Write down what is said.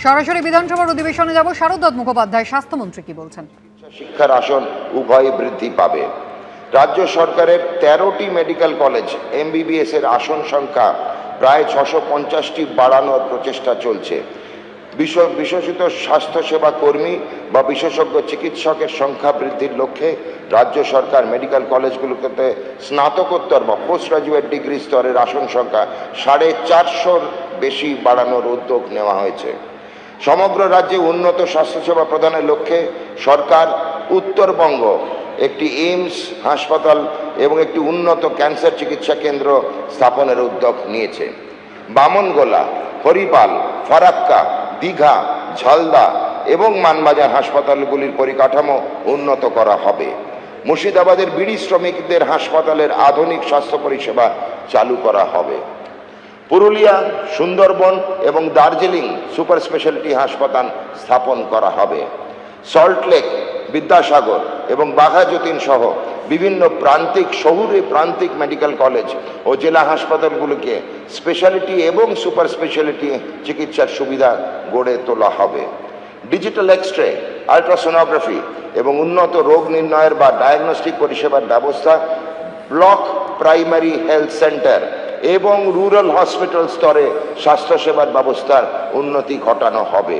সরাসরি বিধানসভার অধিবেশনে যাব। শারদ মুখোপাধ্যায় স্বাস্থ্যমন্ত্রী কি বলছেন? শিক্ষার আসন উভয় বৃদ্ধি পাবে। রাজ্য সরকারের 13টি মেডিকেল কলেজ এমবিবিএস এর আসন সংখ্যা প্রায় 650টি বাড়ানোর প্রচেষ্টা চলছে। বিশেষিত স্বাস্থ্যসেবা কর্মী বা বিশেষজ্ঞ চিকিৎসকের সংখ্যা বৃদ্ধির লক্ষ্যে রাজ্য সরকার মেডিকেল কলেজগুলোতে স্নাতকোত্তর বা পোস্ট গ্রাজুয়েট ডিগ্রি স্তরের আসন সংখ্যা 450-র বেশি বাড়ানোর উদ্যোগ নেওয়া হয়েছে। সমগ্র রাজ্যে উন্নত স্বাস্থ্যসেবা প্রদানের লক্ষ্যে সরকার উত্তরবঙ্গ একটি এইমস হাসপাতাল এবং একটি উন্নত ক্যান্সার চিকিৎসা কেন্দ্র স্থাপনের উদ্যোগ নিয়েছে। বামনগোলা, হরিপাল, ফারাক্কা, দীঘা, ঝালদা এবং মানবাজার হাসপাতালগুলির পরিকাঠামো উন্নত করা হবে। মুর্শিদাবাদের বিড়ি শ্রমিকদের হাসপাতালের আধুনিক স্বাস্থ্য পরিষেবা চালু করা হবে। পুরুলিয়া, সুন্দরবন এবং দার্জিলিং সুপার স্পেশালিটি হাসপাতাল স্থাপন করা হবে। সল্টলেক, বিদ্যাসাগর এবং বাঘাযতীন সহ বিভিন্ন শহুরে প্রান্তিক মেডিকেল কলেজ ও জেলা হাসপাতালগুলোকে স্পেশালিটি এবং সুপার স্পেশালিটি চিকিৎসার সুবিধা গড়ে তোলা হবে। ডিজিটাল এক্স-রে, আল্ট্রাসোনোগ্রাফি এবং উন্নত রোগ নির্ণয়ের বা ডায়াগনস্টিক পরিষেবার ব্যবস্থা ব্লক প্রাইমারি হেলথ সেন্টার এবং রুরাল হসপিটাল স্তরে স্বাস্থ্যসেবার ব্যবস্থার উন্নতি ঘটানো হবে।